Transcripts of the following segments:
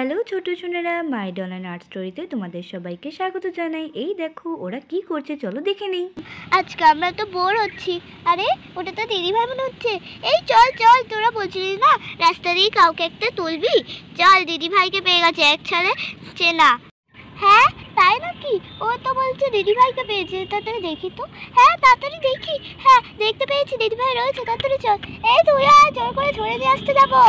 Hello ছোট সোনারা, মাই dollar art স্টোরিতে তোমাদের সবাইকে স্বাগত জানাই। এই দেখো ওরা কি করছে, চলো দেখে নেই। আজকে আমরা তো বোর হচ্ছি। আরে ওটা তো দিদিভাই মনে হচ্ছে। এই চল চল, তোরা বলছিলি না রাস্তা দিয়ে কাউকে একটা তুলবি, চল দিদিভাইকে পেয়ে গেছে এক ছেলে চেনা। হ্যাঁ তাই নাকি? ও তো বলছে দিদিভাইকে পেয়েছে, তাড়াতাড়ি দেখি তো। হ্যাঁ তাড়াতাড়ি দেখি। হ্যাঁ দেখতে পেয়েছি দিদিভাই রয়েছে, তাড়াতাড়ি চল। এই তুই আয়, জোর করে ধরে নিয়ে আসতে যাবো।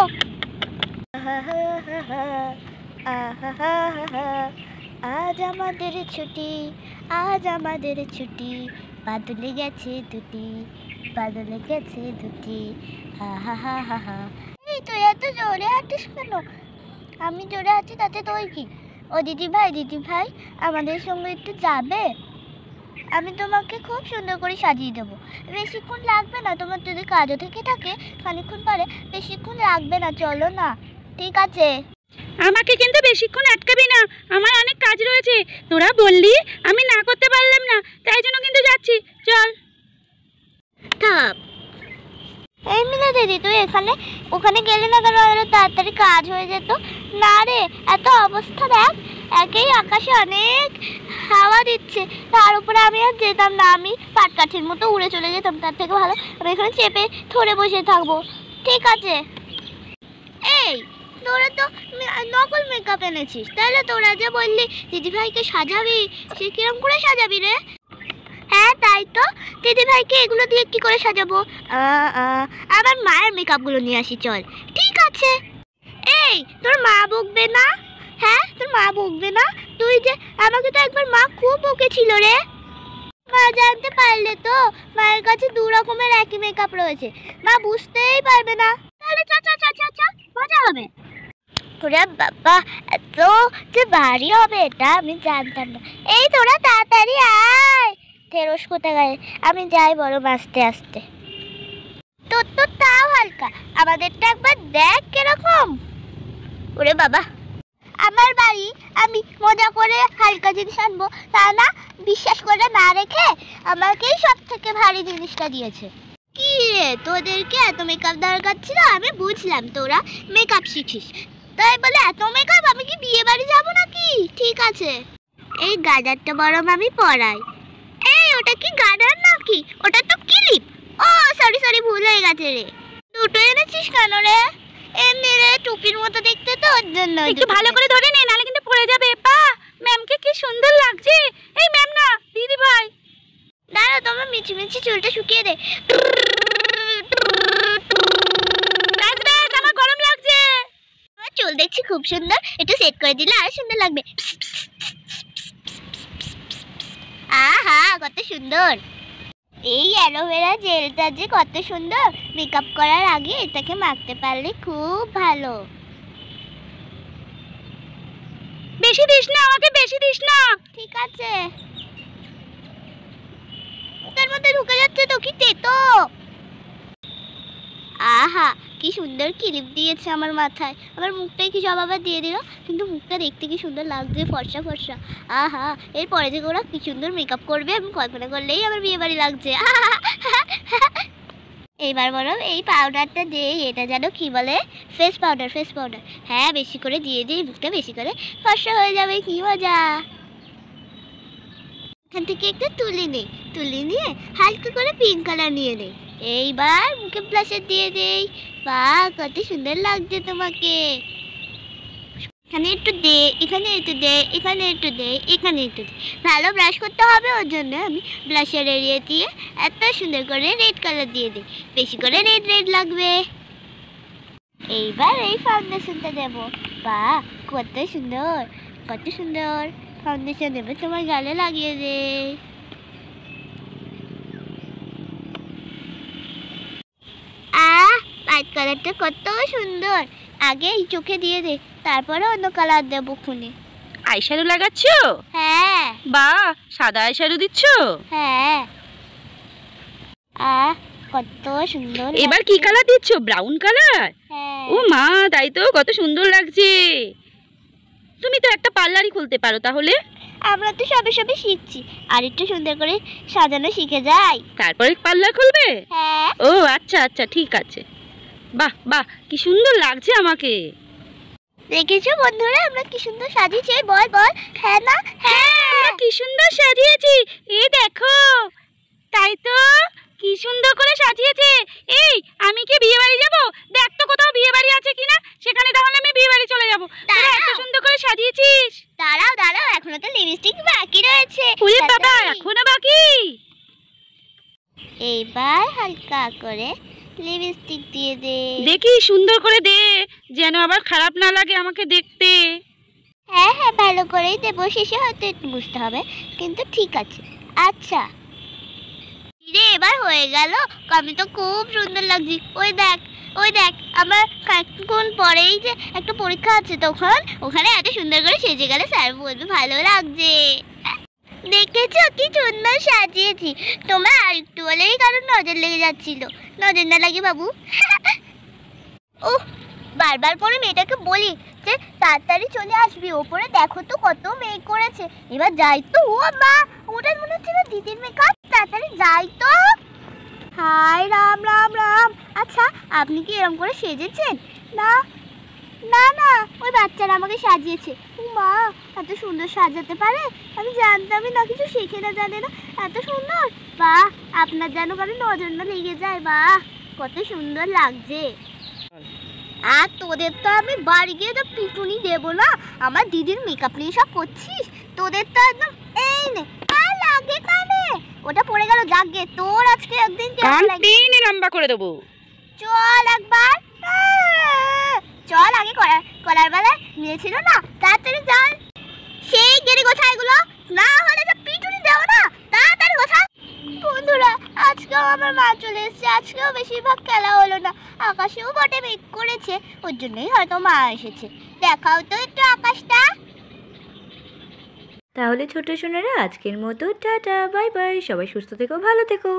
আজ আমাদের ছুটি, আজ আমাদের ছুটি, বাদলে গেছে দুটি, বাদলে গেছে দুটি। এই তুই এত জোরে হাঁটিস কেন? আমি জোরে হাঁটি তাতে তোর কি? ও দিদিভাই, দিদিভাই আমাদের সঙ্গে একটু যাবে? আমি তোমাকে খুব সুন্দর করে সাজিয়ে দেবো, বেশিক্ষণ লাগবে না। তোমার যদি কাজও থেকে থাকে খানিক্ষণ পরে, বেশিক্ষণ লাগবে না, চলো না। ঠিক আছে। আমাকে কিন্তু বেশিক্ষণ আটকাবি না, আমার অনেক কাজ রয়েছে। তোরা বললি, আমি না করতে পারলাম না, তাই জন্য কিন্তু যাচ্ছি। চল। থাক। এই মিনা দিদি, তুই এখানে ওখানে গেলে না কেন? আরো তাড়াতাড়ি কাজ হয়ে যেত না রে। এত অবস্থা দেখ, একেই আকাশে অনেক হাওয়া দিচ্ছে, তার উপরে আমি আর যেতাম না। আমি পাটকাঠির মতো উড়ে চলে যেতাম, তার থেকে ভালো আমি এখানে চেপে ধরে বসে থাকবো। ঠিক আছে। এই তোরা তো নকল মেকআপ এনেছিস, তাহলে তোরা যে বললি দিদিভাইকে সাজাবি, সে কিরম করে সাজাবি রে? হ্যাঁ তাই তো, দিদিভাইকে এগুলো দিয়ে কি করে সাজাবো? আমার মায়ের মেকআপগুলো নিয়ে আসি, চল। ঠিক আছে। এই তোর মা বকবে না? হ্যাঁ তোর মা বকবে না? তুই যে আমাকে তো একবার মা খুব বকেছিল রে। মা জানতে পারলে তো মায়ের কাছে দু রকমের একই মেকআপ রয়েছে, মা বুঝতেই পারবে না। তাহলে চা চা চা চা চা, মজা হবে। ওরে বাবা, এত যে ভারী হবে এটা আমি জানতাম না। এই তোরা তাড়াতাড়ি আয়, থেরস কোথায় গায়ে। আমি যাই বরং আস্তে আস্তে। তোর তো তাও হালকা, আমাদেরটা একবার দেখ কিরকম। ওরে বাবা, আমার বাড়ি, আমি মজা করে হালকা জিনিস আনবো তা না, বিশ্বাস করে না রেখে আমাকেই সব থেকে ভারী জিনিসটা দিয়েছে। কি রে, তোদেরকে এত মেকআপ দরকার ছিল? আমি বুঝলাম তোরা মেকআপ শিখিস, তাই বলে এত মেকআপ? আমি কি বিয়ে বাড়ি যাবো নাকি? ঠিক আছে, এই গার্ডারটা বরং আমি পরাই। এই ওটা কি গার্ডার নাকি? ওটা তো ক্লিপ। ও সরি সরি, ভুল হয়ে গেছে রে। দুটো এনেছিস কেন রে? এমনি রে, টুপির মতো দেখতে তো, ওর জন্য। একটু ভালো করে ধরে নে, নালে কিন্তু পড়ে যাবে। পা ম্যামকে কি সুন্দর লাগছে। এই ম্যাম না, দিদি ভাই। দাঁড়া, তোমার মিচি মিচি চুলটা শুকিয়ে দে। আমার গরম লাগছে। আমার চুল দেখছি খুব সুন্দর, একটু সেট করে দিলে আর সুন্দর লাগবে। আহা কত সুন্দর। এই অ্যালোভেরা জেলটা যে কত সুন্দর, মেকআপ করার আগে এটাকে মাখতে পারলে খুব ভালো। বেশি দিস না, আমাকে বেশি দিস না। ঠিক আছে। তার মধ্যে ঢুকে যাচ্ছে তো, কি তেতো। আহা কি সুন্দর ক্লিপ দিয়েছে আমার মাথায়। আমার মুখটাই কি সব আবার দিয়ে দিল, কিন্তু মুখটা দেখতে কি সুন্দর লাগছে, ফর্সা ফর্সা। আহা, এরপরে যে ওরা কি সুন্দর মেকআপ করবে, আমি কল্পনা করলেই আমার বিয়ে বাড়ি লাগছে। এইবার বলো এই পাউডারটা দে, এটা যেন কি বলে, ফেস পাউডার, ফেস পাউডার। হ্যাঁ বেশি করে দিয়ে দিই, মুখটা বেশি করে ফর্সা হয়ে যাবে, কি মজা। এখান থেকে একটু তুলে নে, তুলে নিয়ে হালকা করে পিঙ্ক কালার নিয়ে নে। এইবার মুখে ব্লাশার দিয়ে দেই। বাহ কত সুন্দর লাগছে তোমাকে। এখানে একটু দে, এখানে একটু দে, এখানে একটু দে, এখানে একটু দে। ভালো ব্রাশ করতে হবে, ওর জন্য আমি ব্লাশার এরিয়া দিয়ে এত সুন্দর করে রেড কালার দিয়ে দিই, বেশি করে রেড রেড লাগবে। এইবার এই ফাউন্ডেশনটা দেবো। বাহ কত সুন্দর, কত সুন্দর ফাউন্ডেশন দেবো, তোমার গালে লাগিয়ে দে। হোয়াইট কালারটা কত সুন্দর, আগে এই চোখে দিয়ে দে, তারপরে অন্য কালার দেবো খুনে। আইশ্যাডো লাগাচ্ছো? হ্যাঁ। বাহ, সাদা আইশ্যাডো দিচ্ছ? হ্যাঁ। কত সুন্দর। এবার কি কালার দিচ্ছ? Brown colour? হ্যাঁ। ও মা, তাই তো, কত সুন্দর লাগছে। তুমি তো একটা পার্লারই খুলতে পারো তাহলে। আমরা তো সবে সবে শিখছি, আর একটু সুন্দর করে সাজানো শিখে যাই, তারপরে পার্লার খুলবে? হ্যাঁ। ও আচ্ছা আচ্ছা, ঠিক আছে। বাহ বাহ, কি সুন্দর লাগছে আমাকে। দেখেছো বন্ধুরা আমরা কি সুন্দর সাজিয়েছি? বল বল। হ্যাঁ না? হ্যাঁ। কি সুন্দর সাজিয়েছি, এই দেখো। তাই তো, কি সুন্দর করে সাজিয়েছে। এই, আমি কি বিয়ে বাড়ি যাবো? দেখ তো কোথাও বিয়ে বাড়ি আছে কিনা, সেখানে তাহলে আমি বিয়ে বাড়ি চলে যাবো। তোরা এত সুন্দর করে সাজিয়েছিস। দাঁড়াও দাঁড়াও, এখনো তো লিপস্টিক বাকি রয়েছে। ওরে বাবা, এখনো বাকি। এইবার হালকা করে লিপস্টিক দিয়ে দে। দেখি সুন্দর করে দে, যেন আবার খারাপ না লাগে আমাকে দেখতে। হ্যাঁ হ্যাঁ, ভালো করেই দেবো, শেষে হয়তো একটু বুঝতে হবে, কিন্তু ঠিক আছে। আচ্ছা রে, এবার হয়ে গেল। আমি তো খুব সুন্দর লাগছি। ওই দেখ, ওই দেখ, আমার কয়েকক্ষণ পরেই যে একটা পরীক্ষা আছে, তখন ওখানে এত সুন্দর করে সেজে গেলে স্যার বলবে ভালো লাগছে। দেখেছো কি সুন্দর সাজিয়েছি? তোমরা আর একটু বলেই কারণ নজর লেগে যাচ্ছিল। নজর না লাগে বাবু। ও বারবার করে মেয়েটাকে বলি যে তাড়াতাড়ি চলে আসবি, ওপরে দেখো তো কত মেঘ করেছে। এবার যাই তো। ও মা, ওটা মনে হচ্ছে না দিদির মেকআপ। তাড়াতাড়ি যাই তো। হাই রাম রাম রাম। আচ্ছা আপনি কি এরকম করে সেজেছেন? না না না, ওই বাচ্চারা আমাকে সাজিয়েছে। ও মা, এত সুন্দর সাজাতে পারে? আমি জানতামই না, কিছু শিখে না, জানে না, এত সুন্দর। বাহ, আপনার যেন কারো নজর না লেগে যায়। বাহ, কত সুন্দর লাগছে। আর তোদের তো আমি বাড়ি গিয়ে তো পিটুনি দেবো না। আমার দিদির মেকআপ নিয়ে সব করছিস, তোদের তো একদম। এই নে, আর লাগে কানে, ওটা পড়ে গেল। যাগে, তোর আজকে একদিন কানটিনে লম্বা করে দেবো। চল একবার, চল। আগে কলার বেলায় নিয়েছিল না, তাড়াতাড়ি চল। সেই গেরি গোছা এগুলো, না হলে তো পিটুনি দেবো না। তাড়াতাড়ি গোছা। বন্ধুরা, আজকেও আমার মা চলে এসেছে। আজকেও বেশিরভাগ খেলা হলো না। আকাশেও বটে মেঘ করেছে, ওর জন্যই হয়তো মা এসেছে। দেখাও তো একটু আকাশটা। তাহলে ছোট সোনারা, আজকের মতো টাটা বাই বাই। সবাই সুস্থ থেকো, ভালো থেকো।